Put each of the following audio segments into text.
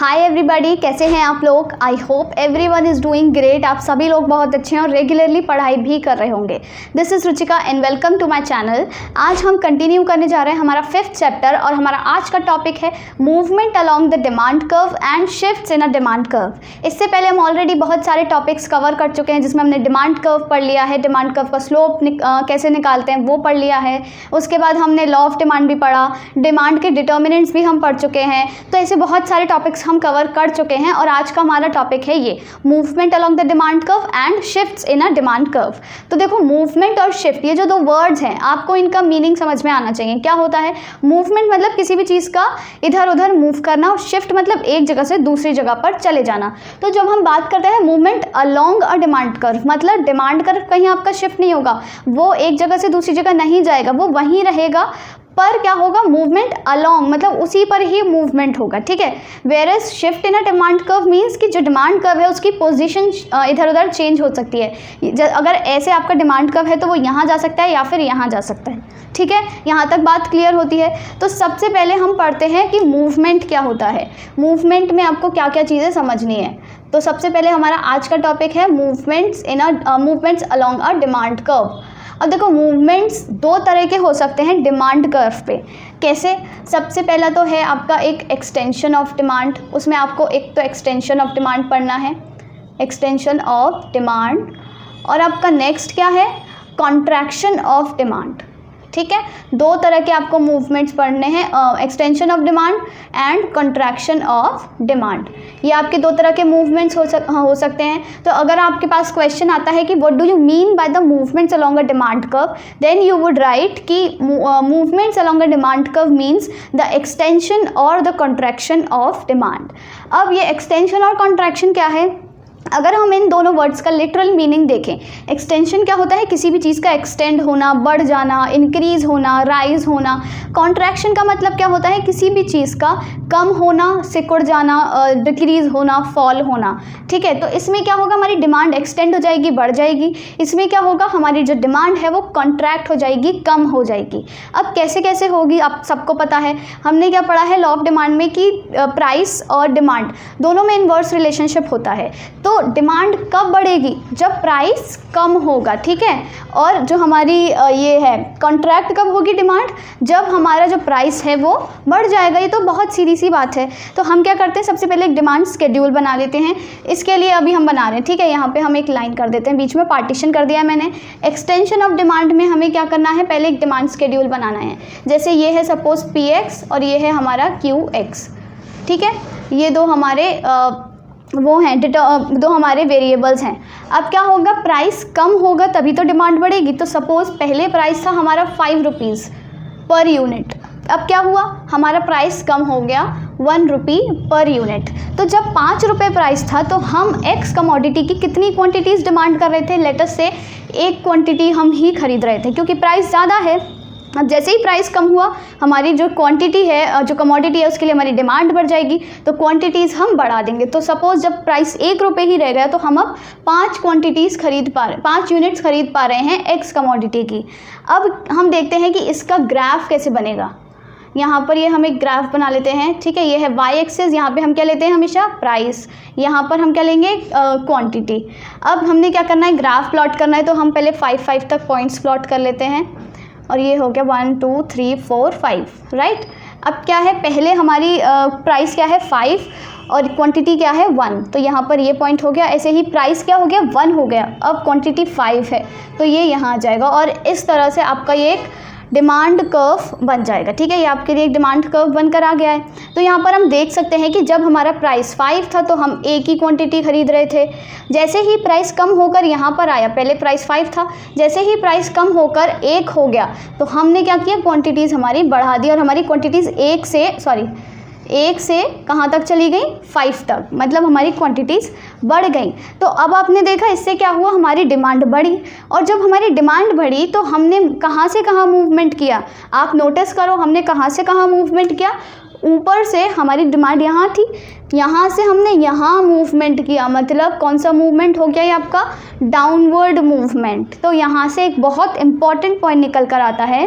Hi everybody, कैसे हैं आप लोग। I hope everyone is doing great. आप सभी लोग बहुत अच्छे हैं और रेगुलरली पढ़ाई भी कर रहे होंगे। This is Ruchika and welcome to my channel. आज हम कंटिन्यू करने जा रहे हैं हमारा 5th चैप्टर और हमारा आज का टॉपिक है movement along the demand curve and shifts in a demand curve. इससे पहले हम ऑलरेडी बहुत सारे टॉपिक्स कवर कर चुके हैं, जिसमें हमने डिमांड कर्व पढ़ लिया है, डिमांड कर्व का स्लोप कैसे निकालते हैं वो पढ़ लिया है। उसके बाद हमने लॉ ऑफ डिमांड भी पढ़ा, डिमांड के डिटर्मिनेंट्स भी हम पढ़ चुके हैं। तो ऐसे बहुत सारे टॉपिक्स हम कवर कर चुके हैं और आज का हमारा टॉपिक है ये movement along the demand curve and shifts in a demand curve. तो देखो, मूवमेंट और शिफ्ट, ये जो दो वर्ड्स हैं, आपको इनका मीनिंग समझ में आना चाहिए। क्या होता है मूवमेंट? मतलब किसी भी चीज़ का इधर उधर मूव करना, और शिफ्ट मतलब एक जगह से दूसरी जगह पर चले जाना। तो जब हम बात करते हैं movement along a demand curve, मतलब डिमांड कर्व कहीं आपका शिफ्ट नहीं होगा, वो एक जगह से दूसरी जगह नहीं जाएगा, वो वहीं रहेगा। पर क्या होगा, मूवमेंट अलोंग मतलब उसी पर ही मूवमेंट होगा, ठीक है। Whereas shift in a demand curve means कि जो डिमांड कर्व है उसकी पोजीशन इधर उधर चेंज हो सकती है। अगर ऐसे आपका डिमांड कर्व है तो वो यहाँ जा सकता है या फिर यहाँ जा सकता है, ठीक है। यहाँ तक बात क्लियर होती है। तो सबसे पहले हम पढ़ते हैं कि मूवमेंट क्या होता है, मूवमेंट में आपको क्या क्या चीज़ें समझनी है। तो सबसे पहले हमारा आज का टॉपिक है movements along a demand curve. अब देखो, मूवमेंट्स दो तरह के हो सकते हैं डिमांड कर्व पे। कैसे? सबसे पहला तो है आपका एक एक्सटेंशन ऑफ डिमांड। उसमें आपको एक तो एक्सटेंशन ऑफ डिमांड पढ़ना है, एक्सटेंशन ऑफ डिमांड। और आपका नेक्स्ट क्या है, कॉन्ट्रैक्शन ऑफ डिमांड, ठीक है। दो तरह के आपको मूवमेंट्स पढ़ने हैं, extension of demand and contraction of demand. ये आपके दो तरह के मूवमेंट्स हो सकते हैं। तो अगर आपके पास क्वेश्चन आता है कि what do you mean by the movements along a demand curve, then you would write कि movements along a demand curve means the extension और द कंट्रैक्शन ऑफ डिमांड। अब ये एक्सटेंशन और कंट्रैक्शन क्या है, अगर हम इन दोनों वर्ड्स का लिटरल मीनिंग देखें, एक्सटेंशन क्या होता है, किसी भी चीज़ का एक्सटेंड होना, बढ़ जाना, इंक्रीज होना, राइज होना। कॉन्ट्रैक्शन का मतलब क्या होता है, किसी भी चीज़ का कम होना, सिकुड़ जाना, डिक्रीज होना, फॉल होना, ठीक है। तो इसमें क्या होगा, हमारी डिमांड एक्सटेंड हो जाएगी, बढ़ जाएगी। इसमें क्या होगा, हमारी जो डिमांड है वो कॉन्ट्रैक्ट हो जाएगी, कम हो जाएगी। अब कैसे कैसे होगी, आप सबको पता है, हमने क्या पढ़ा है लॉ ऑफ डिमांड में कि प्राइस और डिमांड दोनों में इनवर्स रिलेशनशिप होता है। तो डिमांड कब बढ़ेगी, जब प्राइस कम होगा, ठीक है। और जो हमारी ये है कॉन्ट्रैक्ट कब होगी डिमांड, जब हमारा जो प्राइस है वो बढ़ जाएगा। ये तो बहुत सीधी सी बात है। तो हम क्या करते हैं, सबसे पहले एक डिमांड शेड्यूल बना लेते हैं। इसके लिए अभी हम बना रहे हैं, ठीक है। यहाँ पे हम एक लाइन कर देते हैं, बीच में पार्टीशन कर दिया मैंने। एक्सटेंशन ऑफ डिमांड में हमें क्या करना है, पहले एक डिमांड शेड्यूल बनाना है। जैसे ये है सपोज PX और ये है हमारा QX, ठीक है। ये दो हमारे वो हैं, दो हमारे वेरिएबल्स हैं। अब क्या होगा, प्राइस कम होगा तभी तो डिमांड बढ़ेगी। तो सपोज पहले प्राइस था हमारा 5 रुपीज़ पर यूनिट। अब क्या हुआ, हमारा प्राइस कम हो गया 1 रुपी पर यूनिट। तो जब 5 रुपये प्राइस था तो हम X कमोडिटी की कितनी क्वांटिटीज़ डिमांड कर रहे थे, लेट अस से एक क्वांटिटी हम ही खरीद रहे थे, क्योंकि प्राइस ज़्यादा है। अब जैसे ही प्राइस कम हुआ, हमारी जो क्वांटिटी है, जो कमोडिटी है, उसके लिए हमारी डिमांड बढ़ जाएगी, तो क्वांटिटीज़ हम बढ़ा देंगे। तो सपोज़ जब प्राइस 1 रुपये ही रह गया तो हम अब 5 यूनिट्स खरीद पा रहे हैं X कमोडिटी की। अब हम देखते हैं कि इसका ग्राफ कैसे बनेगा। यहाँ पर ये हम एक ग्राफ बना लेते हैं, ठीक है। ये है Y एक्सिस, यहाँ पे हम क्या लेते हैं हमेशा, प्राइस। यहाँ पर हम क्या लेंगे, क्वांटिटी। अब हमने क्या करना है, ग्राफ प्लॉट करना है। तो हम पहले 5 तक पॉइंट्स प्लॉट कर लेते हैं। और ये हो गया 1 2 3 4 5, राइट। अब क्या है, पहले हमारी प्राइस क्या है 5 और क्वांटिटी क्या है 1, तो यहाँ पर ये पॉइंट हो गया। ऐसे ही प्राइस क्या हो गया 1 हो गया, अब क्वांटिटी 5 है तो ये यहाँ आ जाएगा। और इस तरह से आपका ये एक डिमांड कर्व बन जाएगा, ठीक है। ये आपके लिए एक डिमांड कर्व बनकर आ गया है। तो यहाँ पर हम देख सकते हैं कि जब हमारा प्राइस 5 था तो हम एक ही क्वांटिटी खरीद रहे थे। जैसे ही प्राइस कम होकर यहाँ पर आया, पहले प्राइस 5 था, जैसे ही प्राइस कम होकर 1 हो गया तो हमने क्या किया, क्वांटिटीज़ हमारी बढ़ा दी और हमारी क्वांटिटीज़ 1 से कहाँ तक चली गई, 5 तक, मतलब हमारी क्वांटिटीज़ बढ़ गई। तो अब आपने देखा इससे क्या हुआ, हमारी डिमांड बढ़ी। और जब हमारी डिमांड बढ़ी तो हमने कहाँ से कहाँ मूवमेंट किया, आप नोटिस करो, हमने कहाँ से कहाँ मूवमेंट किया। ऊपर से हमारी डिमांड यहाँ थी, यहाँ से हमने यहाँ मूवमेंट किया, मतलब कौन सा मूवमेंट हो गया, ये आपका डाउनवर्ड मूवमेंट। तो यहाँ से एक बहुत इंपॉर्टेंट पॉइंट निकल कर आता है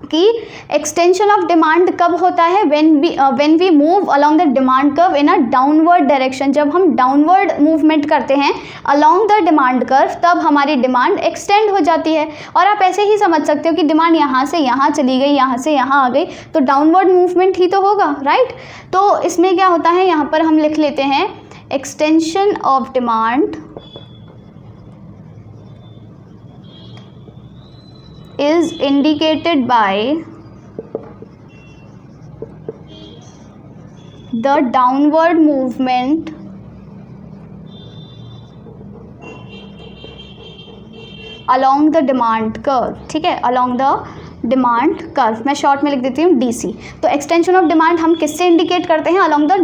कि एक्सटेंशन ऑफ डिमांड कब होता है, when we move along the demand curve in a downward direction. जब हम डाउनवर्ड मूवमेंट करते हैं अलोंग द डिमांड कर्व, तब हमारी डिमांड एक्सटेंड हो जाती है। और आप ऐसे ही समझ सकते हो कि डिमांड यहाँ से यहाँ चली गई, यहाँ से यहाँ आ गई, तो डाउनवर्ड मूवमेंट ही तो होगा, राइट। तो इसमें क्या होता है, यहाँ पर हम लिख लेते हैं extension of demand is indicated by the downward movement along the demand curve। ठीक है, along the डिमांड कर्व, मैं शॉर्ट में लिख देती हूँ DC। तो एक्सटेंशन ऑफ डिमांड हम किससे इंडिकेट करते हैं, along the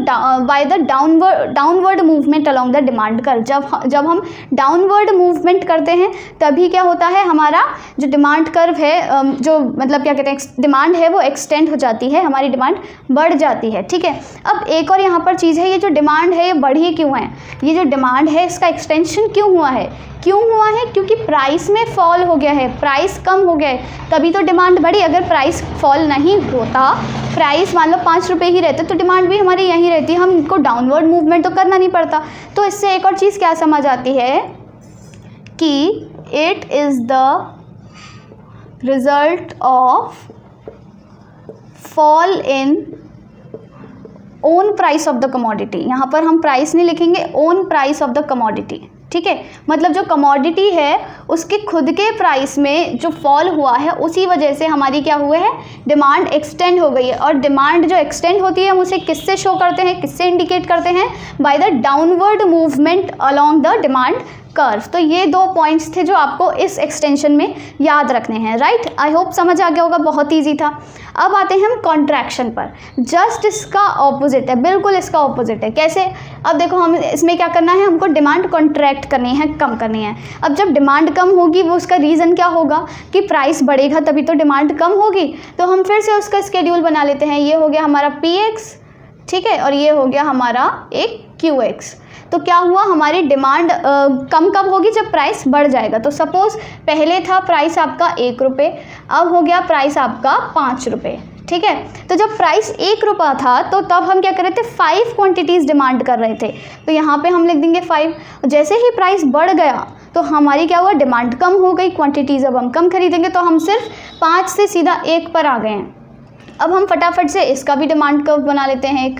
by the downward movement along the demand curve. जब हम डाउनवर्ड मूवमेंट करते हैं तभी क्या होता है, हमारा जो डिमांड कर्व है, जो मतलब क्या कहते हैं, डिमांड है वो एक्सटेंड हो जाती है, हमारी डिमांड बढ़ जाती है। ठीक है, अब एक और यहाँ पर चीज़ है, ये जो डिमांड है ये बढ़ी क्यों है, ये जो डिमांड है इसका एक्सटेंशन क्यों हुआ है, क्योंकि प्राइस में फॉल हो गया है, प्राइस कम हो गया है, तभी तो डिमांड बढ़ी। अगर प्राइस फॉल नहीं होता, प्राइस मान लो 5 रुपये ही रहते तो डिमांड भी हमारी यही रहती, हमको डाउनवर्ड मूवमेंट तो करना नहीं पड़ता। तो इससे एक और चीज़ क्या समझ आती है कि it is the result of fall in own price of the commodity. यहाँ पर हम प्राइस नहीं लिखेंगे, own price of the commodity. ठीक है, मतलब जो कमोडिटी है उसके खुद के प्राइस में जो फॉल हुआ है, उसी वजह से हमारी क्या हुआ है, डिमांड एक्सटेंड हो गई है। और डिमांड जो एक्सटेंड होती है हम उसे किससे शो करते हैं, किससे इंडिकेट करते हैं, by the downward movement along the demand curve. तो ये 2 पॉइंट्स थे जो आपको इस एक्सटेंशन में याद रखने हैं, राइट। आई होप समझ आ गया होगा, बहुत ईजी था। अब आते हैं हम कॉन्ट्रैक्शन पर, जस्ट इसका ऑपोजिट है, बिल्कुल इसका ऑपोजिट है। कैसे, अब देखो हम इसमें क्या करना है, हमको डिमांड कॉन्ट्रैक्ट करनी है, कम करनी है। अब जब डिमांड कम होगी, वो उसका रीज़न क्या होगा कि प्राइस बढ़ेगा तभी तो डिमांड कम होगी। तो हम फिर से उसका स्केड्यूल बना लेते हैं, ये हो गया हमारा PX, ठीक है, और ये हो गया हमारा एक QX। तो क्या हुआ, हमारी डिमांड कम कब होगी, जब प्राइस बढ़ जाएगा। तो सपोज़ पहले था प्राइस आपका 1 रुपये, अब हो गया प्राइस आपका 5 रुपये। ठीक है, तो जब प्राइस 1 रुपया था तो तब हम क्या कर रहे थे, 5 क्वांटिटीज़ डिमांड कर रहे थे। तो यहाँ पे हम लिख देंगे 5। जैसे ही प्राइस बढ़ गया तो हमारी क्या हुआ, डिमांड कम हो गई, क्वांटिटीज़ अब हम कम खरीदेंगे, तो हम सिर्फ 5 से सीधा 1 पर आ गए हैं। अब हम फटाफट से इसका भी डिमांड कर्व बना लेते हैं एक,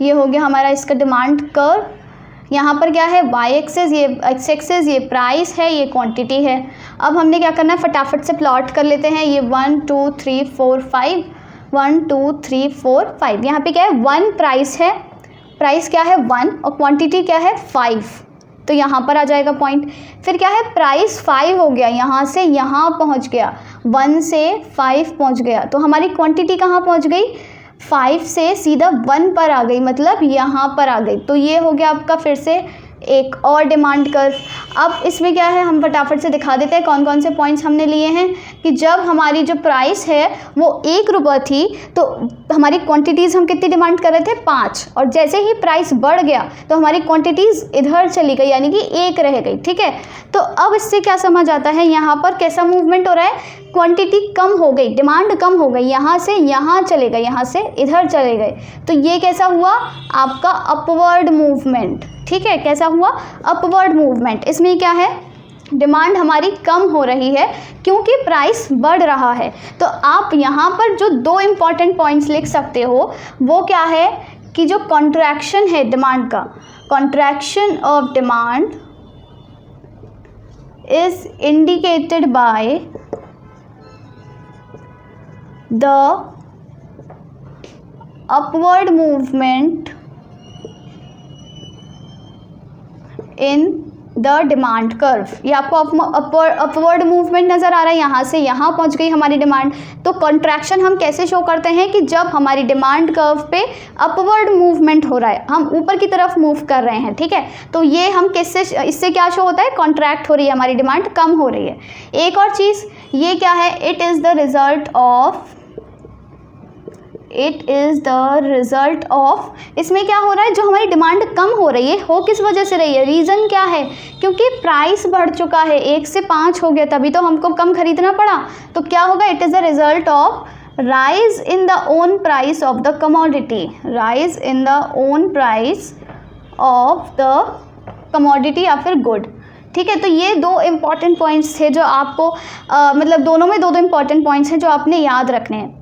ये हो गया हमारा इसका डिमांड कर्व। यहाँ पर क्या है, y एक्सेस, ये x एक्सेस, ये प्राइस है, ये क्वांटिटी है। अब हमने क्या करना है, फटाफट से प्लॉट कर लेते हैं, ये 1 2 3 4 5, 1 2 3 4 5। यहाँ पे क्या है, 1 प्राइस है, प्राइस क्या है 1 और क्वांटिटी क्या है 5, तो यहाँ पर आ जाएगा पॉइंट। फिर क्या है, प्राइस 5 हो गया, यहाँ से यहाँ पहुँच गया, 1 से 5 पहुँच गया, तो हमारी क्वांटिटी कहाँ पहुँच गई, 5 से सीधा 1 पर आ गई, मतलब यहाँ पर आ गई। तो ये हो गया आपका फिर से एक और डिमांड कर्व। अब इसमें क्या है, हम फटाफट से दिखा देते हैं कौन कौन से पॉइंट्स हमने लिए हैं। कि जब हमारी जो प्राइस है वो 1 रुपये थी तो हमारी क्वांटिटीज़ हम कितनी डिमांड कर रहे थे, 5, और जैसे ही प्राइस बढ़ गया तो हमारी क्वांटिटीज़ इधर चली गई, यानी कि 1 रह गई। ठीक है, तो अब इससे क्या समझ आता है, यहाँ पर कैसा मूवमेंट हो रहा है, क्वांटिटी कम हो गई, डिमांड कम हो गई, यहाँ से यहाँ चले गए, यहाँ से इधर चले गए, तो ये कैसा हुआ आपका अपवर्ड मूवमेंट। ठीक है, कैसा हुआ, अपवर्ड मूवमेंट। इसमें क्या है, डिमांड हमारी कम हो रही है क्योंकि प्राइस बढ़ रहा है। तो आप यहाँ पर जो 2 इम्पॉर्टेंट पॉइंट्स लिख सकते हो वो क्या है कि जो कॉन्ट्रैक्शन है डिमांड का, contraction of demand is indicated by the upward movement in the demand curve. ये आपको अपवर्ड मूवमेंट नज़र आ रहा है, यहाँ से यहाँ पहुँच गई हमारी डिमांड। तो कॉन्ट्रैक्शन हम कैसे शो करते हैं कि जब हमारी डिमांड कर्व पे अपवर्ड मूवमेंट हो रहा है, हम ऊपर की तरफ मूव कर रहे हैं। ठीक है, तो ये हम किससे, इससे क्या शो होता है, कॉन्ट्रैक्ट हो रही है हमारी डिमांड, कम हो रही है। एक और चीज़ ये क्या है, it is the result of it is the result of, इसमें क्या हो रहा है, जो हमारी डिमांड कम हो रही है, हो किस वजह से रही है, रीज़न क्या है, क्योंकि प्राइस बढ़ चुका है, 1 से 5 हो गया, तभी तो हमको कम खरीदना पड़ा। तो क्या होगा, it is the result of rise in the own price of the commodity, rise in the own price of the commodity या फिर गुड। ठीक है, तो ये 2 इंपॉर्टेंट पॉइंट्स थे जो आपको मतलब दोनों में 2 इंपॉर्टेंट पॉइंट्स हैं जो आपने याद रखने हैं।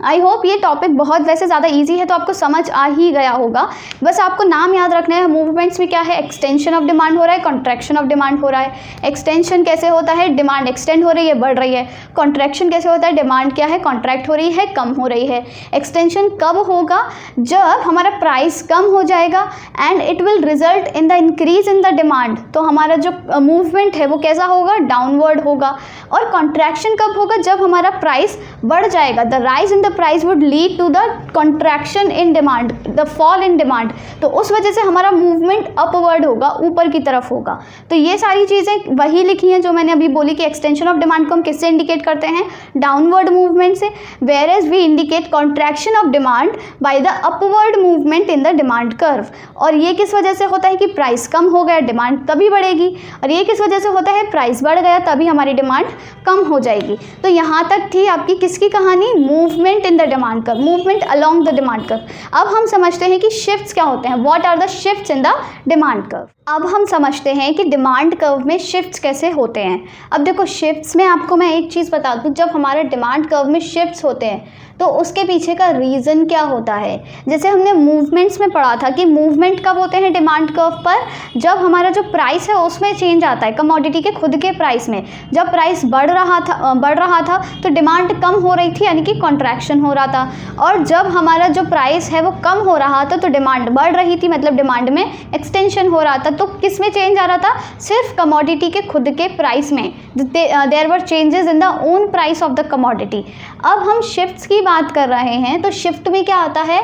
आई होप ये टॉपिक बहुत वैसे ज़्यादा इजी है तो आपको समझ आ ही गया होगा। बस आपको नाम याद रखना है। मूवमेंट्स में क्या है, एक्सटेंशन ऑफ डिमांड हो रहा है, कॉन्ट्रैक्शन ऑफ डिमांड हो रहा है। एक्सटेंशन कैसे होता है, डिमांड एक्सटेंड हो रही है, बढ़ रही है। कॉन्ट्रैक्शन कैसे होता है, डिमांड क्या है, कॉन्ट्रैक्ट हो रही है, कम हो रही है। एक्सटेंशन कब होगा, जब हमारा प्राइस कम हो जाएगा and it will result in the increase in the demand, तो हमारा जो मूवमेंट है वो कैसा होगा, डाउनवर्ड होगा। और कॉन्ट्रैक्शन कब होगा, जब हमारा प्राइस बढ़ जाएगा, the rise in the price would lead to the contraction in demand, the fall in demand, तो उस वजह से हमारा मूवमेंट अपवर्ड होगा, ऊपर की तरफ होगा। तो ये सारी चीज़ें वही लिखी हैं जो मैंने अभी बोली कि एक्सटेंशन ऑफ डिमांड को हम किससे इंडिकेट करते हैं, डाउनवर्ड मूवमेंट से, whereas we indicate contraction of demand by the upward movement in the demand curve. और ये किस वजह से होता है कि प्राइस कम हो गया, डिमांड तभी बढ़ेगी। और ये किस वजह से होता है, प्राइस बढ़ गया तभी हमारी डिमांड कम हो जाएगी। तो यहाँ तक थी आपकी किसकी कहानी, movement in the demand curve, movement along the demand curve. अब हम समझते हैं कि शिफ्ट्स क्या होते हैं, what are the shifts in the demand curve. अब हम समझते हैं कि डिमांड कर्व में शिफ्ट्स कैसे होते हैं। अब देखो शिफ्ट्स में आपको मैं एक चीज़ बता दूं, जब हमारे डिमांड कर्व में शिफ्ट्स होते हैं तो उसके पीछे का रीज़न क्या होता है। जैसे हमने मूवमेंट्स में पढ़ा था कि मूवमेंट कब होते हैं डिमांड कर्व पर, जब हमारा जो प्राइस है उसमें चेंज आता है, कमोडिटी के खुद के प्राइस में। जब प्राइस बढ़ रहा था तो डिमांड कम हो रही थी, यानी कि कॉन्ट्रैक्शन हो रहा था। और जब हमारा जो प्राइस है वो कम हो रहा था तो डिमांड बढ़ रही थी, मतलब डिमांड में एक्सटेंशन हो रहा था। तो किस में चेंज आ रहा था, सिर्फ कमोडिटी के खुद के प्राइस में, there were changes in the own price of the commodity. अब हम शिफ्ट्स की बात कर रहे हैं तो शिफ्ट में क्या आता है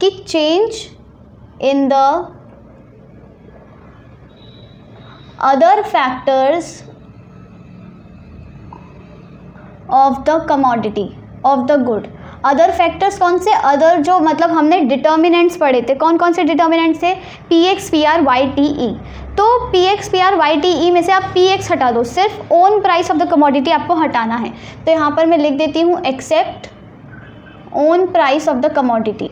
कि change in the other factors of the commodity of the good. Other factors कौन से, अदर जो मतलब हमने डिटर्मिनेंट्स पढ़े थे, कौन कौन से डिटर्मिनेंट्स थे, P X P R Y T E. तो P X P R Y T E में से आप पी एक्स हटा दो, सिर्फ own price of the commodity आपको हटाना है। तो यहाँ पर मैं लिख देती हूँ except own price of the commodity,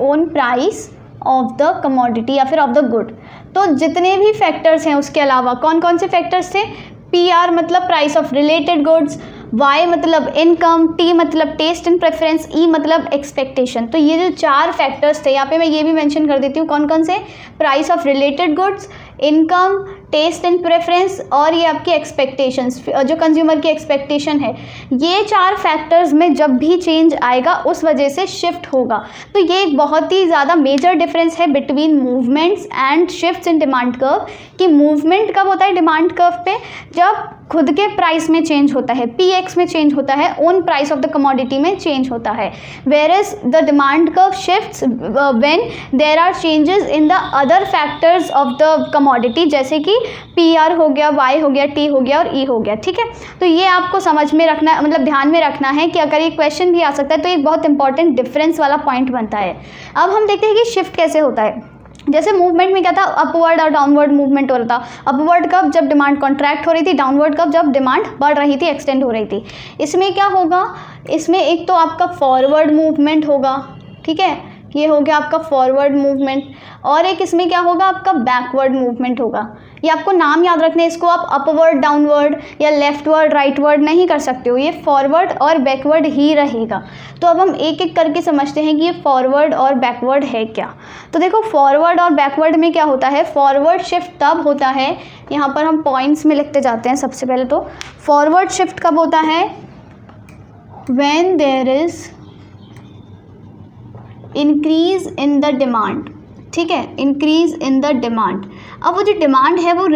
own price of the commodity या फिर ऑफ द गुड। तो जितने भी फैक्टर्स हैं उसके अलावा कौन कौन से फैक्टर्स थे, पी आर मतलब price of related goods, Y मतलब इनकम, टी मतलब टेस्ट एंड प्रेफरेंस, ई मतलब एक्सपेक्टेशन। तो ये जो 4 फैक्टर्स थे, यहाँ पे मैं ये भी मेंशन कर देती हूँ कौन कौन से, price of related goods, income, taste and preference और ये आपकी एक्सपेक्टेशंस, जो कंज्यूमर की एक्सपेक्टेशन है। ये 4 फैक्टर्स में जब भी चेंज आएगा उस वजह से शिफ्ट होगा। तो ये एक बहुत ही ज़्यादा मेजर डिफरेंस है between movements and shifts in demand curve, कि मूवमेंट कब होता है डिमांड कर्व पे, जब खुद के प्राइस में चेंज होता है, पी एक्स में चेंज होता है, own price of the commodity में चेंज होता है। Whereas the demand curve shifts when there are changes in the other factors of the commodity, जैसे कि पी आर हो गया, वाई हो गया, टी हो गया और ई हो गया। ठीक है, तो ये आपको समझ में रखना, मतलब ध्यान में रखना है कि अगर ये क्वेश्चन भी आ सकता है तो एक बहुत इंपॉर्टेंट डिफरेंस वाला पॉइंट बनता है। अब हम देखते हैं कि शिफ्ट कैसे होता है। जैसे मूवमेंट में क्या था, अपवर्ड और डाउनवर्ड मूवमेंट हो रहा था। अपवर्ड कब, जब डिमांड कॉन्ट्रैक्ट हो रही थी, डाउनवर्ड कब, जब डिमांड बढ़ रही थी, एक्सटेंड हो रही थी। इसमें क्या होगा, इसमें एक तो आपका फॉरवर्ड मूवमेंट होगा, ठीक है, ये हो गया आपका फॉरवर्ड मूवमेंट, और एक इसमें क्या होगा, आपका बैकवर्ड मूवमेंट होगा। ये आपको नाम याद रखने, इसको आप अपवर्ड डाउनवर्ड या लेफ्टवर्ड राइटवर्ड नहीं कर सकते हो, ये फॉरवर्ड और बैकवर्ड ही रहेगा। तो अब हम एक एक करके समझते हैं कि ये फॉरवर्ड और बैकवर्ड है क्या। तो देखो फॉरवर्ड और बैकवर्ड में क्या होता है, फॉरवर्ड शिफ्ट तब होता है, यहाँ पर हम पॉइंट्स में लिखते जाते हैं। सबसे पहले तो फॉरवर्ड शिफ्ट कब होता है, when there is increase in the demand, ठीक है, इंक्रीज इन द डिमांड। अब वो जो डिमांड है वो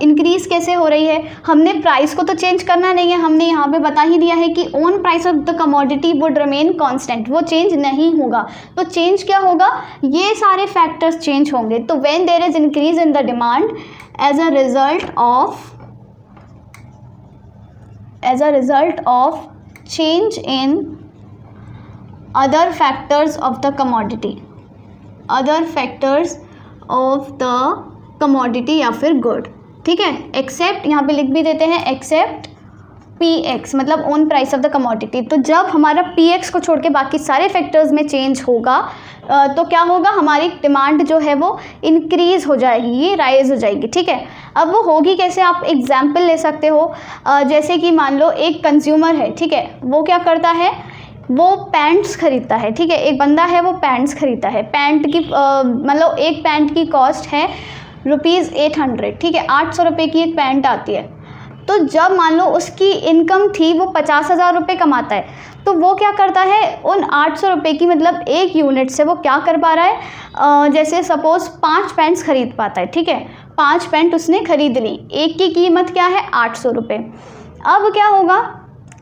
इंक्रीज कैसे हो रही है, हमने प्राइस को तो चेंज करना नहीं है, हमने यहाँ पे बता ही दिया है कि own price of the commodity would remain constant, वो चेंज नहीं होगा। तो चेंज क्या होगा, ये सारे फैक्टर्स चेंज होंगे। तो when there is increase in the demand as a result of change in other factors of the commodity, other factors of the commodity या फिर गुड, ठीक है। एक्सेप्ट, यहाँ पे लिख भी देते हैं एक्सेप्ट Px, मतलब own price of the commodity. तो जब हमारा Px को छोड़ के बाकी सारे फैक्टर्स में चेंज होगा तो क्या होगा, हमारी डिमांड जो है वो इंक्रीज़ हो जाएगी, ये राइज हो जाएगी, ठीक है। अब वो होगी कैसे, आप एग्जाम्पल ले सकते हो। जैसे कि मान लो एक कंज्यूमर है, ठीक है, वो क्या करता है, वो पैंट्स खरीदता है, ठीक है। एक बंदा है वो पैंट्स खरीदता है, पैंट की मतलब एक पैंट की कॉस्ट है ₹800, ठीक है, 800 रुपये की एक पैंट आती है। तो जब मान लो उसकी इनकम थी, वो 50,000 रुपये कमाता है, तो वो क्या करता है, उन 800 रुपये की मतलब एक यूनिट से वो क्या कर पा रहा है, जैसे सपोज़ 5 पैंट्स खरीद पाता है, ठीक है। 5 पैंट उसने खरीद ली, एक की कीमत क्या है 800 रुपये। अब क्या होगा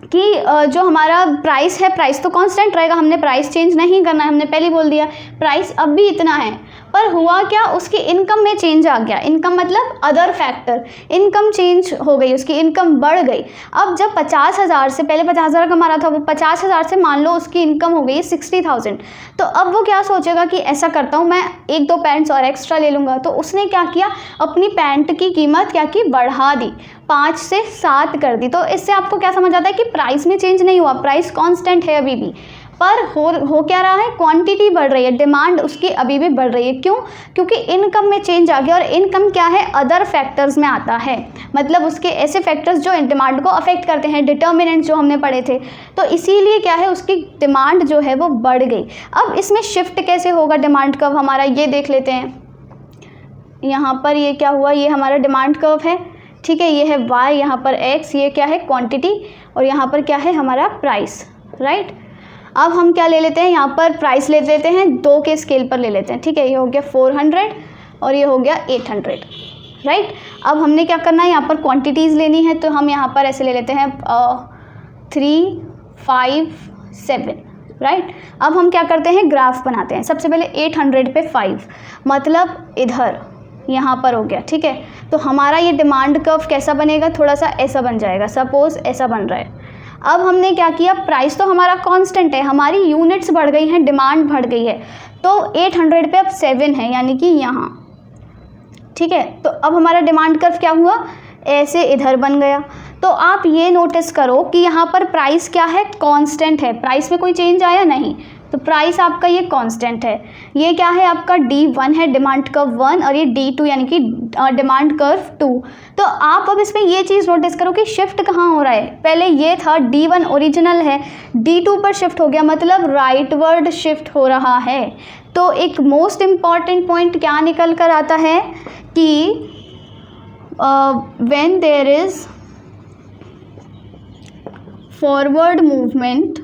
कि जो हमारा प्राइस है, प्राइस तो कांस्टेंट रहेगा, हमने प्राइस चेंज नहीं करना है, हमने पहले बोल दिया प्राइस अब भी इतना है। पर हुआ क्या, उसकी इनकम में चेंज आ गया। इनकम मतलब अदर फैक्टर, इनकम चेंज हो गई, उसकी इनकम बढ़ गई। अब जब 50,000 से, पहले 50,000 कमा रहा था, वो 50,000 से मान लो उसकी इनकम हो गई 60,000। तो अब वो क्या सोचेगा कि ऐसा करता हूँ, मैं 1-2 पैंट्स और एक्स्ट्रा ले लूँगा। तो उसने क्या किया, अपनी पैंट की कीमत क्या की, बढ़ा दी, 5 से 7 कर दी। तो इससे आपको क्या समझ आता है कि प्राइस में चेंज नहीं हुआ, प्राइस कांस्टेंट है अभी भी, पर हो क्या रहा है, क्वांटिटी बढ़ रही है, डिमांड उसकी अभी भी बढ़ रही है। क्यों, क्योंकि इनकम में चेंज आ गया, और इनकम क्या है, अदर फैक्टर्स में आता है, मतलब उसके ऐसे फैक्टर्स जो डिमांड को अफेक्ट करते हैं, डिटर्मिनेंट जो हमने पढ़े थे। तो इसीलिए क्या है, उसकी डिमांड जो है वो बढ़ गई। अब इसमें शिफ्ट कैसे होगा डिमांड कर्व हमारा, ये देख लेते हैं। यहाँ पर ये क्या हुआ, ये हमारा डिमांड कर्व है, ठीक है, ये है y, यहाँ पर x, ये क्या है क्वांटिटी, और यहाँ पर क्या है हमारा प्राइस, राइट। अब हम क्या ले लेते हैं, यहाँ पर प्राइस ले लेते हैं, 2 के स्केल पर ले लेते हैं, ठीक है। ये हो गया 400 और ये हो गया 800, राइट। अब हमने क्या करना है, यहाँ पर क्वांटिटीज़ लेनी है, तो हम यहाँ पर ऐसे ले लेते हैं 3, 5, 7, राइट। अब हम क्या करते हैं, ग्राफ बनाते हैं। सबसे पहले 800 पे 5, मतलब इधर यहाँ पर हो गया, ठीक है। तो हमारा ये डिमांड कर्व कैसा बनेगा, थोड़ा सा ऐसा बन जाएगा, सपोज ऐसा बन रहा है। अब हमने क्या किया, प्राइस तो हमारा कांस्टेंट है, हमारी यूनिट्स बढ़ गई हैं, डिमांड बढ़ गई है। तो 800 पे अब 7 है, यानी कि यहाँ, ठीक है। तो अब हमारा डिमांड कर्व क्या हुआ, ऐसे इधर बन गया। तो आप ये नोटिस करो कि यहाँ पर प्राइस क्या है, कांस्टेंट है, प्राइस में कोई चेंज आया नहीं, तो प्राइस आपका ये कांस्टेंट है। ये क्या है, आपका D1 है, डिमांड कर्व 1, और ये D2 यानी कि डिमांड कर्व 2। तो आप अब इसमें ये चीज़ नोटिस करो कि शिफ्ट कहाँ हो रहा है, पहले ये था D1 ओरिजिनल है, D2 पर शिफ्ट हो गया, मतलब राइटवर्ड शिफ्ट हो रहा है। तो एक मोस्ट इम्पॉर्टेंट पॉइंट क्या निकल कर आता है कि when there is forward movement,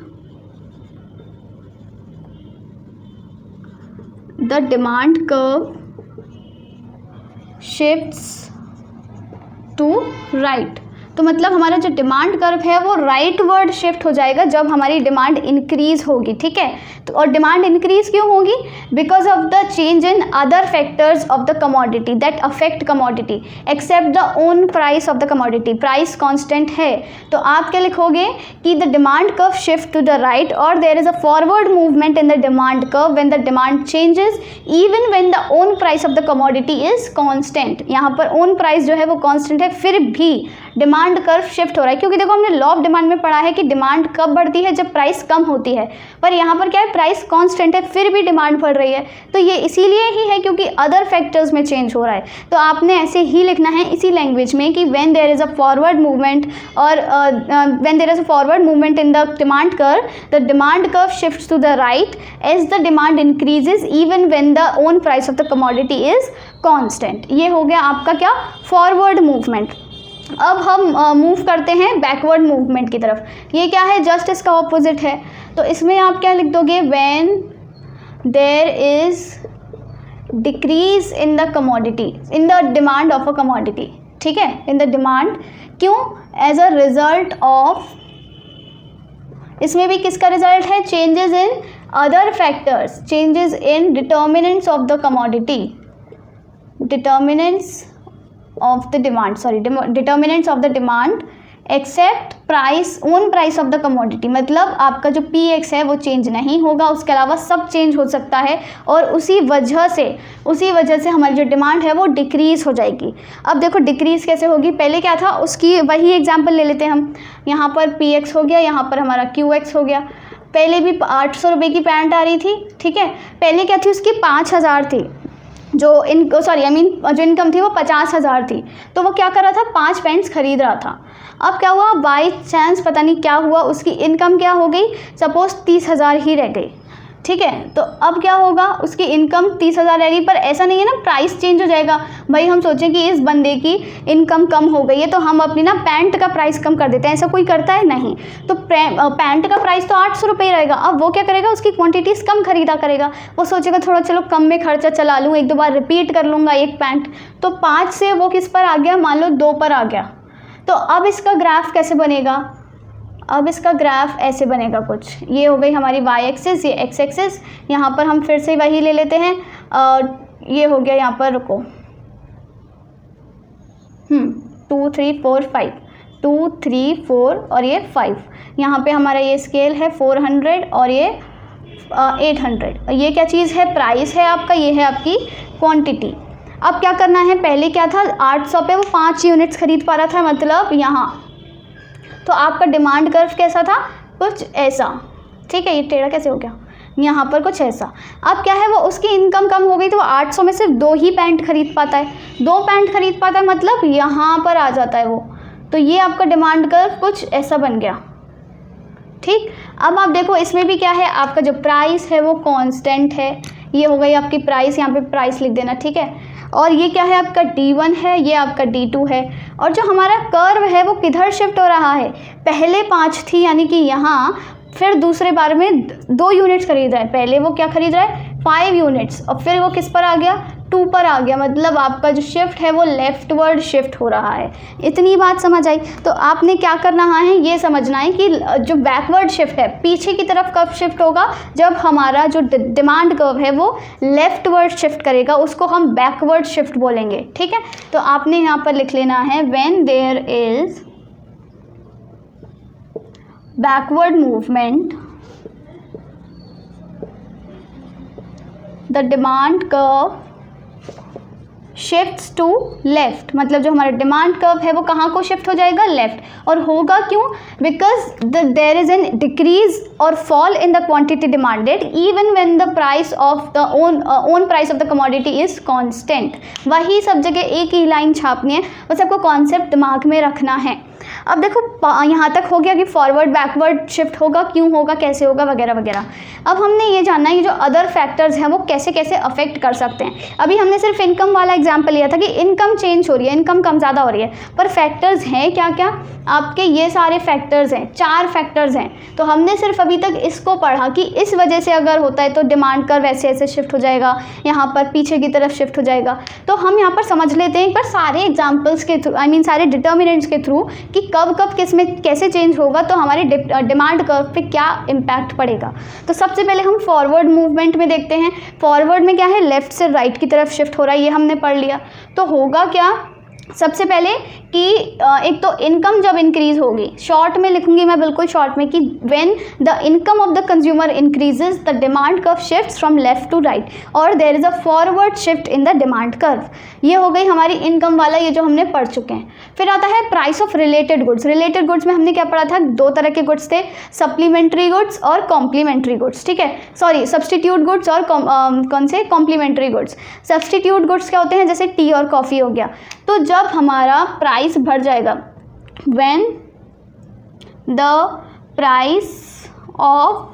the demand curve shifts to right। तो मतलब हमारा जो डिमांड कर्व है वो राइट वर्ड शिफ्ट हो जाएगा जब हमारी डिमांड इंक्रीज होगी, ठीक है। तो और डिमांड इंक्रीज क्यों होगी, because of the change in other factors of the commodity that affect commodity except the own price of the commodity. Price constant है, तो आप क्या लिखोगे कि the demand curve shift to the right, और there is a forward movement in the demand curve when the demand changes even when the own price of the commodity is constant. यहाँ पर own price जो है वो constant है, फिर भी demand curve shift हो रहा है, क्योंकि देखो हमने लॉ ऑफ डिमांड में पढ़ा है कि डिमांड कब बढ़ती है, जब प्राइस कम होती है, पर यहाँ पर क्या है, प्राइस कांस्टेंट है, फिर भी डिमांड बढ़ रही है। तो ये इसीलिए ही है क्योंकि अदर फैक्टर्स में चेंज हो रहा है। तो आपने ऐसे ही लिखना है इसी लैंग्वेज में कि when there is a forward movement, और when there is a forward movement in the demand curve, the demand curve shifts to the right as the demand increases even when the own price of the commodity is constant. ये हो गया आपका क्या, forward movement. अब हम move करते हैं backward movement की तरफ। ये क्या है, जस्ट इसका ऑपोजिट है। तो इसमें आप क्या लिख दोगे, when there is decrease in the commodity, in the demand of a commodity, ठीक है, इन द डिमांड। क्यों, एज अ रिजल्ट ऑफ, इसमें भी किसका रिजल्ट है, changes in other factors, changes in determinants of the commodity, determinants of the demand, sorry, determinants of the demand except price own price of the commodity, मतलब आपका जो P x है वो change नहीं होगा, उसके अलावा सब चेंज हो सकता है और उसी वजह से हमारी जो डिमांड है वो डिक्रीज़ हो जाएगी। अब देखो डिक्रीज़ कैसे होगी, पहले क्या था उसकी वही एग्जांपल ले लेते हैं हम। यहाँ पर पी एक्स हो गया, यहाँ पर हमारा क्यू एक्स हो गया। पहले भी 800 रुपये की पैंट आ रही थी, ठीक है, पहले क्या थी उसकी 5000 थी, जो इनकम थी वो 50,000 थी, तो वो क्या कर रहा था 5 पैंट्स खरीद रहा था। अब क्या हुआ, बाई चांस पता नहीं क्या हुआ, उसकी इनकम क्या हो गई, सपोज़ 30,000 ही रह गई, ठीक है। तो अब क्या होगा, उसकी इनकम 30,000 रहेगी, पर ऐसा नहीं है ना प्राइस चेंज हो जाएगा। भाई हम सोचें कि इस बंदे की इनकम कम हो गई है तो हम अपनी ना पैंट का प्राइस कम कर देते हैं, ऐसा कोई करता है नहीं। तो पैंट का प्राइस तो 800 रुपये रहेगा। अब वो क्या करेगा, उसकी क्वांटिटीज़ कम खरीदा करेगा, वो सोचेगा थोड़ा चलो कम में खर्चा चला लूँ, 1-2 बार रिपीट कर लूँगा एक पैंट। तो 5 से वो किस पर आ गया, मान लो 2 पर आ गया। तो अब इसका ग्राफ कैसे बनेगा, अब इसका ग्राफ ऐसे बनेगा कुछ, ये हो गई हमारी वाई एक्सिस, ये एक्स एक्सिस, यहाँ पर हम फिर से वही ले लेते हैं, ये हो गया यहाँ पर, रुको 2 3 4 5, 2 3 4 और ये 5, यहाँ पे हमारा ये स्केल है 400 और ये 800। ये क्या चीज़ है, प्राइस है आपका, ये है आपकी क्वांटिटी। अब क्या करना है, पहले क्या था 800 पे वो 5 यूनिट्स खरीद पा रहा था, मतलब यहाँ तो आपका डिमांड कर्व कैसा था, कुछ ऐसा, ठीक है, ये टेढ़ा कैसे हो गया, यहाँ पर कुछ ऐसा। अब क्या है, वो उसकी इनकम कम हो गई तो वो 800 में सिर्फ 2 ही पैंट खरीद पाता है, 2 पैंट खरीद पाता है, मतलब यहाँ पर आ जाता है वो। तो ये आपका डिमांड कर्व कुछ ऐसा बन गया, ठीक। अब आप देखो इसमें भी क्या है, आपका जो प्राइस है वो कांस्टेंट है, ये हो गई आपकी प्राइस, यहाँ पे प्राइस लिख देना, ठीक है। और ये क्या है, आपका D1 है, ये आपका D2 है। और जो हमारा कर्व है वो किधर शिफ्ट हो रहा है, पहले 5 थी यानी कि यहाँ, फिर दूसरे बार में 2 यूनिट्स खरीद रहा है, पहले वो क्या खरीद रहा है 5 यूनिट्स, और फिर वो किस पर आ गया 2 पर आ गया, मतलब आपका जो शिफ्ट है वो लेफ्टवर्ड शिफ्ट हो रहा है। इतनी बात समझ आई। तो आपने क्या करना है, ये समझना है कि जो बैकवर्ड शिफ्ट है पीछे की तरफ कब शिफ्ट होगा, जब हमारा जो डिमांड कर्व है वो लेफ्टवर्ड शिफ्ट करेगा, उसको हम बैकवर्ड शिफ्ट बोलेंगे, ठीक है। तो आपने यहाँ पर लिख लेना है when there is backward movement the demand curve shifts to left, मतलब जो हमारा डिमांड कर्व है वो कहाँ को शिफ्ट हो जाएगा, लेफ्ट। और होगा क्यों, because there is an decrease और fall in the quantity demanded even when the price of the own price of the commodity is constant. वही सब जगह एक ही लाइन छापनी है, बस आपको कॉन्सेप्ट दिमाग में रखना है। अब देखो यहाँ तक हो गया कि फॉरवर्ड बैकवर्ड शिफ्ट होगा, क्यों होगा, कैसे होगा, वगैरह वगैरह। अब हमने ये जानना है कि जो अदर फैक्टर्स हैं वो कैसे कैसे अफेक्ट कर सकते हैं। अभी हमने सिर्फ इनकम वाला एग्जांपल लिया था कि इनकम चेंज हो रही है, इनकम कम ज़्यादा हो रही है, पर फैक्टर्स हैं क्या क्या, आपके ये सारे फैक्टर्स हैं, 4 फैक्टर्स हैं। तो हमने सिर्फ अभी तक इसको पढ़ा कि इस वजह से अगर होता है तो डिमांड कर्व ऐसे ऐसे शिफ्ट हो जाएगा, यहाँ पर पीछे की तरफ शिफ्ट हो जाएगा। तो हम यहाँ पर समझ लेते हैं एक बार सारे एग्जाम्पल्स के थ्रू, सारे डिटर्मिनेंट्स के थ्रू कि कब कब किस में कैसे चेंज होगा, तो हमारे डिमांड कर्व पे क्या इम्पैक्ट पड़ेगा। तो सबसे पहले हम फॉरवर्ड मूवमेंट में देखते हैं। फॉरवर्ड में क्या है, लेफ्ट से राइट की तरफ शिफ्ट हो रहा है, ये हमने पढ़ लिया। तो होगा क्या, सबसे पहले कि एक तो इनकम जब इंक्रीज होगी, शॉर्ट में लिखूंगी मैं, बिल्कुल शॉर्ट में, कि when the income of the consumer increases the demand curve shifts from left to right और there is a forward shift in the demand curve. ये हो गई हमारी इनकम वाला, ये जो हमने पढ़ चुके हैं। फिर आता है price of related goods. Related goods में हमने क्या पढ़ा था, 2 तरह के गुड्स थे, सप्लीमेंट्री गुड्स और कॉम्प्लीमेंट्री गुड्स, ठीक है, सॉरी सब्सटीट्यूट गुड्स और कौन से, कॉम्प्लीमेंट्री गुड्स। सब्सटीट्यूट गुड्स क्या होते हैं, जैसे टी और कॉफ़ी हो गया। तो जब हमारा प्राइस बढ़ जाएगा, when the price of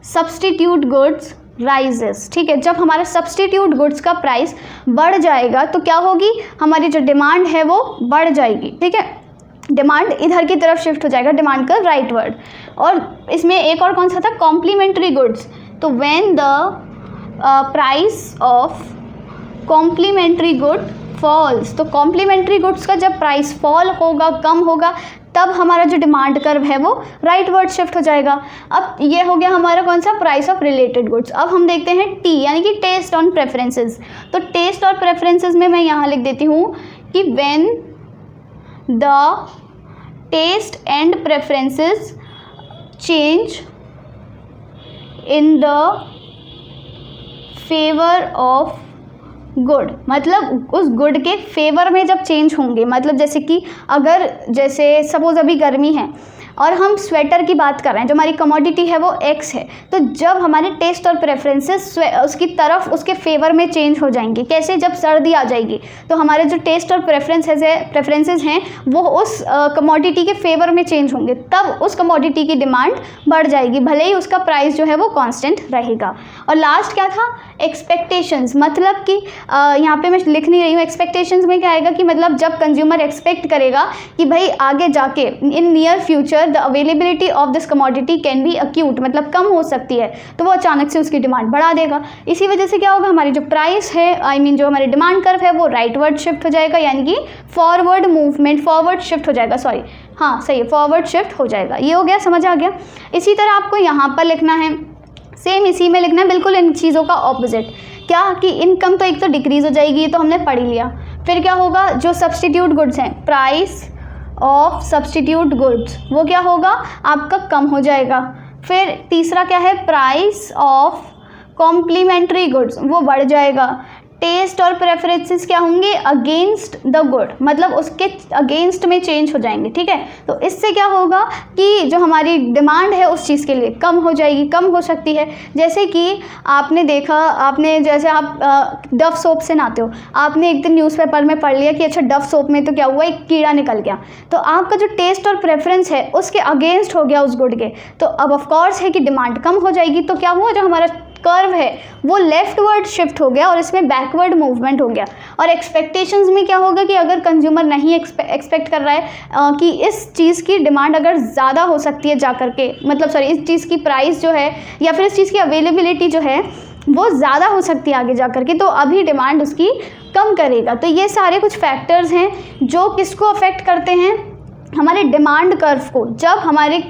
substitute goods rises, ठीक है, जब हमारा सब्सटीट्यूट गुड्स का प्राइस बढ़ जाएगा तो क्या होगी, हमारी जो डिमांड है वो बढ़ जाएगी, ठीक है, डिमांड इधर की तरफ शिफ्ट हो जाएगा, डिमांड का राइट वर्ड। और इसमें एक और कौन सा था, कॉम्प्लीमेंट्री गुड्स। तो when the price of complementary good falls, तो कॉम्प्लीमेंट्री गुड्स का जब प्राइस फॉल होगा, कम होगा, तब हमारा जो डिमांड कर्व है वो राइट वर्ड शिफ्ट हो जाएगा। अब ये हो गया हमारा कौन सा, प्राइस ऑफ रिलेटेड गुड्स। अब हम देखते हैं टी, यानी कि टेस्ट ऑन प्रेफरेंसेस। तो टेस्ट और प्रेफरेंसेस में मैं यहाँ लिख देती हूँ कि when the taste and preferences change in the favour of good, मतलब उस गुड के फेवर में जब चेंज होंगे, मतलब जैसे कि अगर जैसे सपोज अभी गर्मी है और हम स्वेटर की बात कर रहे हैं, जो हमारी कमोडिटी है वो एक्स है, तो जब हमारे टेस्ट और प्रेफरेंसेस उसकी तरफ उसके फेवर में चेंज हो जाएंगे। कैसे? जब सर्दी आ जाएगी तो हमारे जो टेस्ट और प्रेफरेंसेस हैं वो उस कमोडिटी के फेवर में चेंज होंगे, तब उस कमोडिटी की डिमांड बढ़ जाएगी, भले ही उसका प्राइस जो है वो कांस्टेंट रहेगा। और लास्ट क्या था? एक्सपेक्टेशंस, मतलब कि यहाँ पे मैं लिख नहीं रही हूँ, एक्सपेक्टेशंस में क्या आएगा कि मतलब जब कंज्यूमर एक्सपेक्ट करेगा कि भाई आगे जाके in near future the availability of this commodity can be acute, मतलब कम हो सकती है, तो वो अचानक से उसकी डिमांड बढ़ा देगा। इसी वजह से क्या होगा, हमारी जो प्राइस है जो हमारी डिमांड कर्व है वो राइटवर्ड शिफ्ट हो जाएगा, यानी कि फॉरवर्ड मूवमेंट, फॉरवर्ड शिफ्ट हो जाएगा, सॉरी हाँ सही है, फॉरवर्ड शिफ्ट हो जाएगा। ये हो गया, समझ आ गया। इसी तरह आपको यहाँ पर लिखना है, सेम इसी में लिखना है, बिल्कुल इन चीज़ों का ऑपोजिट। क्या कि इनकम तो एक तो डिक्रीज हो जाएगी, ये तो हमने पढ़ ही लिया। फिर क्या होगा, जो सब्सटीट्यूट गुड्स हैं, प्राइस ऑफ सब्सटीट्यूट गुड्स, वो क्या होगा आपका कम हो जाएगा। फिर तीसरा क्या है, प्राइस ऑफ कॉम्प्लीमेंट्री गुड्स, वो बढ़ जाएगा। टेस्ट और प्रेफरेंसेस क्या होंगे, अगेंस्ट द गुड, मतलब उसके अगेंस्ट में चेंज हो जाएंगे, ठीक है। तो इससे क्या होगा कि जो हमारी डिमांड है उस चीज़ के लिए कम हो जाएगी, कम हो सकती है। जैसे कि आपने देखा, आपने जैसे आप डव सोप से नहाते हो, आपने एक दिन न्यूज़पेपर में पढ़ लिया कि अच्छा डव सोप में तो क्या हुआ, एक कीड़ा निकल गया, तो आपका जो टेस्ट और प्रेफरेंस है उसके अगेंस्ट हो गया उस गुड के, तो अब ऑफकोर्स है कि डिमांड कम हो जाएगी। तो क्या हुआ, जो हमारा कर्व है वो लेफ्टवर्ड शिफ्ट हो गया और इसमें बैकवर्ड मूवमेंट हो गया। और एक्सपेक्टेशंस में क्या होगा कि अगर कंज्यूमर नहीं एक्सपेक्ट कर रहा है कि इस चीज़ की डिमांड अगर ज़्यादा हो सकती है जा कर के, मतलब सॉरी इस चीज़ की प्राइस जो है या फिर इस चीज़ की अवेलेबिलिटी जो है वो ज़्यादा हो सकती है आगे जा कर के, तो अभी डिमांड उसकी कम करेगा। तो ये सारे कुछ फैक्टर्स हैं जो किसको अफेक्ट करते हैं, हमारे डिमांड कर्व को, जब हमारे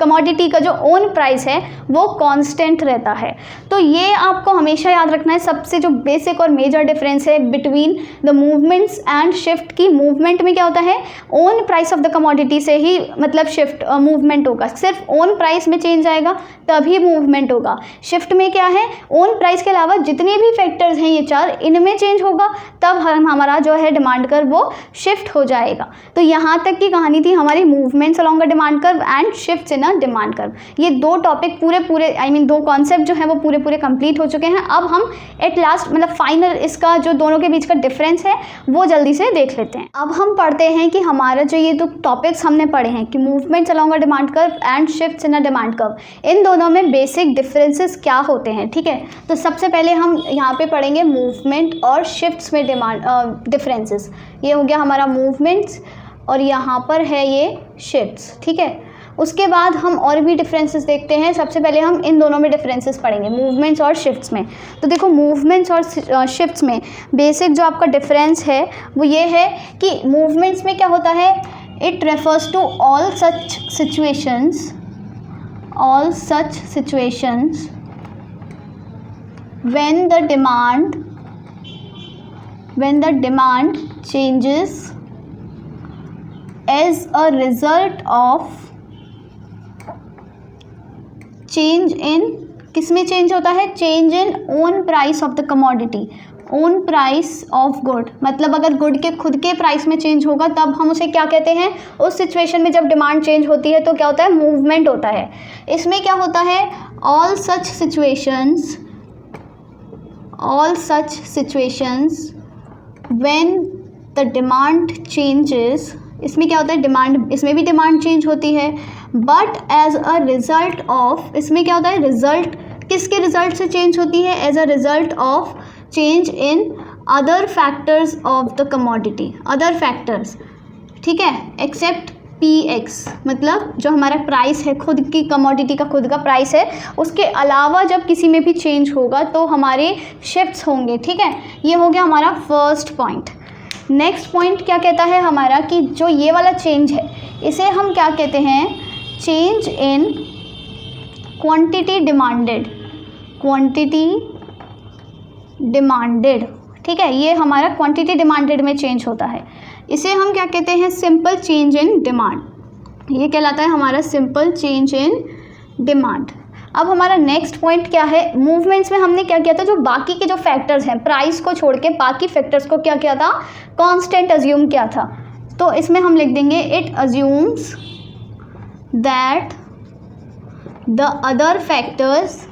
कमोडिटी का जो ओन प्राइस है वो कांस्टेंट रहता है। तो ये आपको हमेशा याद रखना है। सबसे जो बेसिक और मेजर डिफरेंस है between the movements and shift की, मूवमेंट में क्या होता है, own price of the commodity से ही मतलब शिफ्ट मूवमेंट होगा, सिर्फ ओन प्राइस में चेंज आएगा तभी मूवमेंट होगा। शिफ्ट में क्या है, ओन प्राइस के अलावा जितने भी फैक्टर्स हैं ये चार, इनमें चेंज होगा तब हमारा जो है डिमांड कर्व वो शिफ्ट हो जाएगा। तो यहाँ तक की कहानी थी हमारी movements along the demand curve and shift in a demand curve. ये दो टॉपिक पूरे दो कॉन्सेप्ट जो है वो पूरे कंप्लीट हो चुके हैं। अब हम एट लास्ट मतलब फाइनल इसका जो दोनों के बीच का डिफरेंस है वो जल्दी से देख लेते हैं। अब हम पढ़ते हैं कि हमारा जो ये दो टॉपिक्स हमने पढ़े हैं कि movements along a demand curve and shifts in a demand curve, इन दोनों में बेसिक डिफरेंसेस क्या होते हैं, ठीक है। तो सबसे पहले हम यहाँ पे पढ़ेंगे मूवमेंट और शिफ्ट्स में डिफरेंसेस। ये हो गया हमारा मूवमेंट्स और यहाँ पर है ये शिफ्ट्स, ठीक है। उसके बाद हम और भी डिफरेंसेस देखते हैं। सबसे पहले हम इन दोनों में डिफरेंसेस पढ़ेंगे, मूवमेंट्स और शिफ्ट्स में। तो देखो मूवमेंट्स और शिफ्ट्स में बेसिक जो आपका डिफरेंस है वो ये है कि मूवमेंट्स में क्या होता है, it refers to all such situations when the demand changes as a result of change in, किस में चेंज होता है, change in own price of the commodity, own price of good, मतलब अगर गुड के खुद के प्राइस में चेंज होगा तब हम उसे क्या कहते हैं, उस सिचुएशन में जब डिमांड चेंज होती है तो क्या होता है, मूवमेंट होता है। इसमें क्या होता है, all such situations when the demand changes, इसमें क्या होता है, डिमांड, इसमें भी डिमांड चेंज होती है, but as a result of, इसमें क्या होता है, रिजल्ट, किसके रिजल्ट से चेंज होती है, as a result of change in other factors of the commodity, other factors, ठीक है, एक्सेप्ट PX, मतलब जो हमारा प्राइस है, खुद की कमोडिटी का खुद का प्राइस है, उसके अलावा जब किसी में भी चेंज होगा तो हमारे शिफ्ट्स होंगे, ठीक है। ये हो गया हमारा फर्स्ट पॉइंट। नेक्स्ट पॉइंट क्या कहता है हमारा कि जो ये वाला चेंज है इसे हम क्या कहते हैं, चेंज इन क्वांटिटी डिमांडेड, ठीक है। ये हमारा क्वांटिटी डिमांडेड में चेंज होता है, इसे हम क्या कहते हैं, सिंपल चेंज इन डिमांड, ये कहलाता है हमारा सिंपल चेंज इन डिमांड। अब हमारा नेक्स्ट पॉइंट क्या है, मूवमेंट्स में हमने क्या किया था, जो बाकी के जो फैक्टर्स हैं प्राइस को छोड़ के बाकी फैक्टर्स को क्या किया था, कांस्टेंट अज्यूम किया था। तो इसमें हम लिख देंगे it assumes that the other factors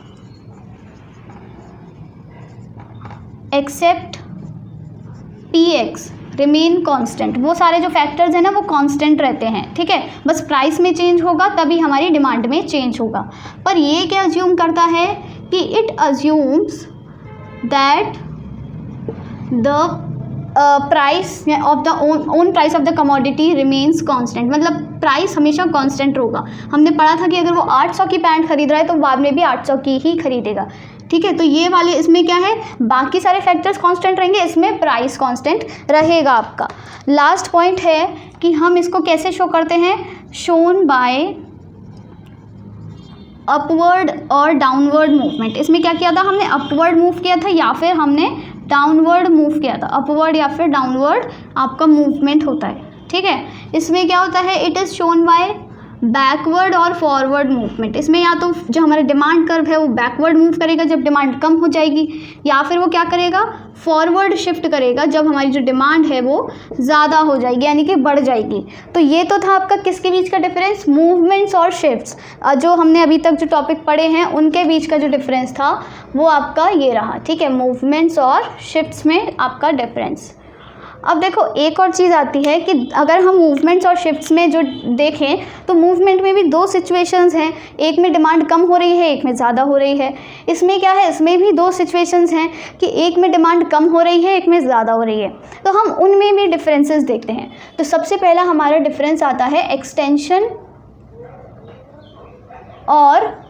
except px remain constant. वो सारे जो फैक्टर्स हैं ना वो कांस्टेंट रहते हैं, ठीक है, बस प्राइस में चेंज होगा तभी हमारी डिमांड में चेंज होगा। पर ये क्या अज्यूम करता है कि it assumes that the price of the own price of the commodity remains constant, मतलब प्राइस हमेशा कांस्टेंट होगा। हमने पढ़ा था कि अगर वो 800 की पैंट खरीद रहा है तो बाद में भी 800 की ही खरीदेगा, ठीक है। तो ये वाले इसमें क्या है, बाकी सारे फैक्टर्स कांस्टेंट रहेंगे, इसमें प्राइस कांस्टेंट रहेगा आपका। लास्ट पॉइंट है कि हम इसको कैसे शो करते हैं, शोन बाय अपवर्ड और डाउनवर्ड मूवमेंट। इसमें क्या किया था हमने, अपवर्ड मूव किया था या फिर हमने डाउनवर्ड मूव किया था, अपवर्ड या फिर डाउनवर्ड आपका मूवमेंट होता है, ठीक है। इसमें क्या होता है, it is shown by backward और फॉरवर्ड मूवमेंट। इसमें या तो जो हमारा डिमांड कर्व है वो बैकवर्ड मूव करेगा जब डिमांड कम हो जाएगी, या फिर वो क्या करेगा, फॉरवर्ड शिफ्ट करेगा जब हमारी जो डिमांड है वो ज़्यादा हो जाएगी यानी कि बढ़ जाएगी। तो ये तो था आपका किसके बीच का डिफरेंस, मूवमेंट्स और शिफ्ट्स। जो हमने अभी तक जो टॉपिक पढ़े हैं उनके बीच का जो डिफरेंस था वो आपका ये रहा, ठीक है, मूवमेंट्स और शिफ्ट्स में आपका डिफरेंस। अब देखो एक और चीज़ आती है कि अगर हम मूवमेंट्स और शिफ्ट्स में जो देखें तो मूवमेंट में भी दो सिचुएशंस हैं, एक में डिमांड कम हो रही है, एक में ज़्यादा हो रही है। इसमें क्या है, इसमें भी दो सिचुएशंस हैं कि एक में डिमांड कम हो रही है, एक में ज़्यादा हो रही है। तो हम उनमें भी डिफरेंसेस देखते हैं। तो सबसे पहला हमारा डिफरेंस आता है एक्सटेंशन और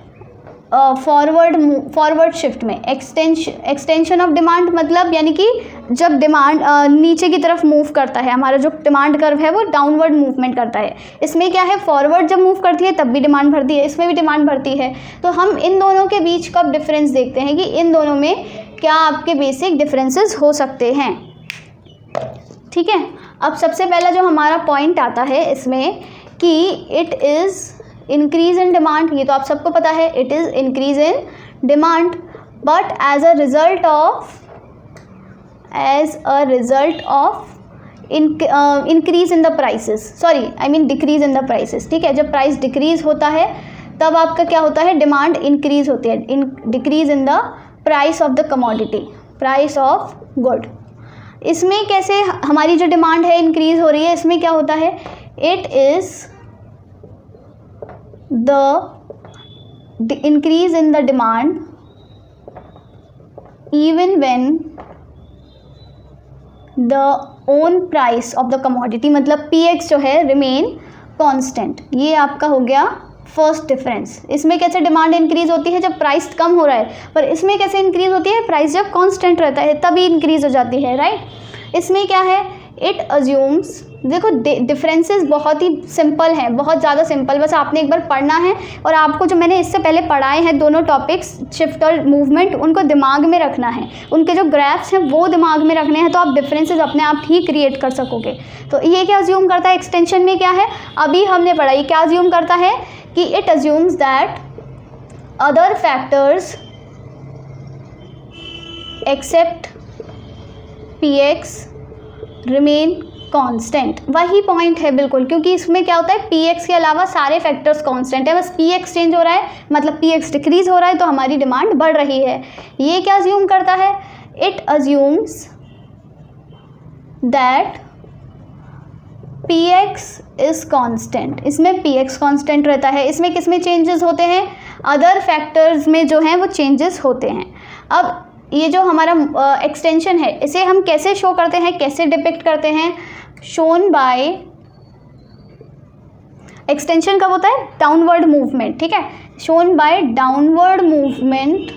फॉरवर्ड शिफ्ट में। एक्सटेंशन ऑफ डिमांड मतलब यानी कि जब डिमांड नीचे की तरफ मूव करता है, हमारा जो डिमांड कर्व है वो डाउनवर्ड मूवमेंट करता है। इसमें क्या है, फॉरवर्ड जब मूव करती है तब भी डिमांड बढ़ती है, इसमें भी डिमांड बढ़ती है। तो हम इन दोनों के बीच का डिफरेंस देखते हैं कि इन दोनों में क्या आपके बेसिक डिफरेंसेस हो सकते हैं, ठीक है। अब सबसे पहला जो हमारा पॉइंट आता है इसमें कि it is increase in demand. ये तो आप सबको पता है, it is increase in demand, but as a result of increase in the prices, sorry I mean decrease in the prices, ठीक है। जब प्राइस डिक्रीज होता है तब आपका क्या होता है, डिमांड इंक्रीज होती है, decrease in the price of the commodity, price of good. इसमें कैसे हमारी जो डिमांड है इंक्रीज हो रही है, इसमें क्या होता है, it is the increase in the demand even when the own price of the commodity मतलब px जो है remain constant। ये आपका हो गया फर्स्ट डिफरेंस। इसमें कैसे डिमांड इंक्रीज होती है जब प्राइस कम हो रहा है, पर इसमें कैसे इंक्रीज होती है, प्राइस जब कांस्टेंट रहता है तभी इंक्रीज हो जाती है, राइट। इसमें क्या है, इट अज्यूम्स, देखो डिफरेंसेस बहुत ही सिंपल हैं, बहुत ज़्यादा सिंपल, बस आपने एक बार पढ़ना है और आपको जो मैंने इससे पहले पढ़ाए हैं दोनों टॉपिक्स शिफ्ट और मूवमेंट उनको दिमाग में रखना है, उनके जो ग्राफ्स हैं वो दिमाग में रखने हैं, तो आप डिफरेंसेस अपने आप ही क्रिएट कर सकोगे। तो ये क्या अज्यूम करता है, एक्सटेंशन में क्या है अभी हमने पढ़ा, ये क्या अज्यूम करता है कि it assumes that other factors except px remain constant. वही पॉइंट है बिल्कुल, क्योंकि इसमें क्या होता है, px के अलावा सारे फैक्टर्स कांस्टेंट है, बस px चेंज हो रहा है मतलब px डिक्रीज हो रहा है तो हमारी डिमांड बढ़ रही है। ये क्या अज्यूम करता है, it assumes that px is constant. इसमें px कांस्टेंट रहता है। इसमें किस में चेंजेस होते हैं, अदर फैक्टर्स में जो हैं वो चेंजेस होते हैं। अब ये जो हमारा एक्सटेंशन है इसे हम कैसे शो करते हैं, कैसे डिपिक्ट करते हैं, शोन बाय, एक्सटेंशन कब होता है, डाउनवर्ड मूवमेंट, ठीक है, shown by downward movement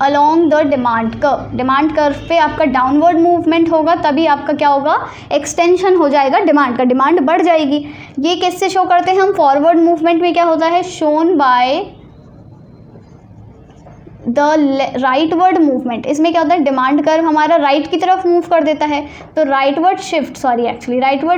along the demand curve. Demand curve पे आपका डाउनवर्ड मूवमेंट होगा तभी आपका क्या होगा, एक्सटेंशन हो जाएगा डिमांड का, डिमांड बढ़ जाएगी। ये किससे शो करते हैं हम, फॉरवर्ड मूवमेंट में क्या होता है, shown by the rightward movement, इसमें क्या होता है, डिमांड कर्व हमारा राइट की तरफ मूव कर देता है, तो rightward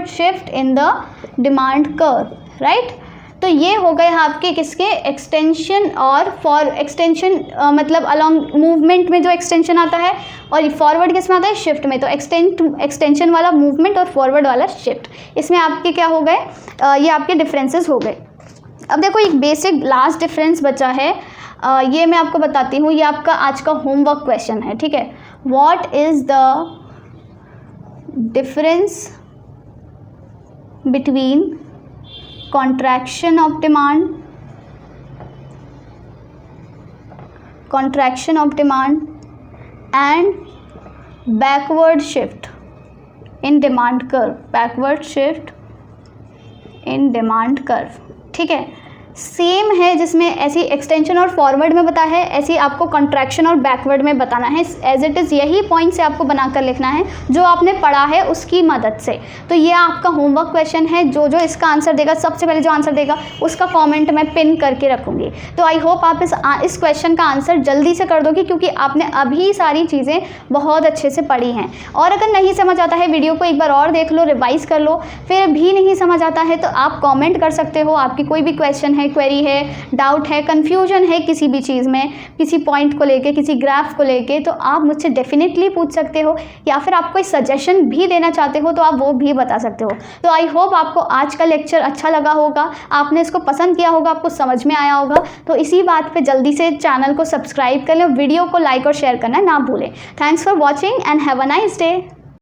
shift in the demand curve, right. तो ये हो गए आपके किसके, एक्सटेंशन और फॉर एक्सटेंशन मतलब अलॉन्ग मूवमेंट में जो एक्सटेंशन आता है, और फॉरवर्ड किस में आता है, शिफ्ट में। तो एक्सटेंशन वाला मूवमेंट और फॉरवर्ड वाला शिफ्ट, इसमें आपके क्या हो गए, ये आपके डिफरेंसेस हो गए। अब देखो एक बेसिक लास्ट डिफरेंस बचा है, ये मैं आपको बताती हूँ, ये आपका आज का होमवर्क क्वेश्चन है, ठीक है। What is the difference between contraction of demand and backward shift in demand curve, ठीक है। सेम है, जिसमें ऐसी एक्सटेंशन और फॉरवर्ड में बताया है, ऐसी आपको कॉन्ट्रैक्शन और बैकवर्ड में बताना है। एज इट इज़ यही पॉइंट से आपको बनाकर लिखना है जो आपने पढ़ा है उसकी मदद से। तो ये आपका होमवर्क क्वेश्चन है, जो जो इसका आंसर देगा, सबसे पहले जो आंसर देगा उसका कमेंट मैं पिन करके रखूँगी। तो आई होप आप इस क्वेश्चन का आंसर जल्दी से कर दोगे, क्योंकि आपने अभी सारी चीज़ें बहुत अच्छे से पढ़ी हैं। और अगर नहीं समझ आता है, वीडियो को एक बार और देख लो, रिवाइज़ कर लो, फिर भी नहीं समझ आता है तो आप कॉमेंट कर सकते हो। आपकी कोई भी क्वेश्चन है, क्वेरी है, डाउट है, कंफ्यूजन है किसी भी चीज़ में, किसी पॉइंट को लेके, किसी ग्राफ को लेके, तो आप मुझसे डेफिनेटली पूछ सकते हो, या फिर आप कोई सजेशन भी देना चाहते हो तो आप वो भी बता सकते हो। तो आई होप आपको आज का लेक्चर अच्छा लगा होगा, आपने इसको पसंद किया होगा, आपको समझ में आया होगा। तो इसी बात पे जल्दी से चैनल को सब्सक्राइब कर लें, वीडियो को लाइक और शेयर करना ना भूलें। Thanks for watching and have a nice day.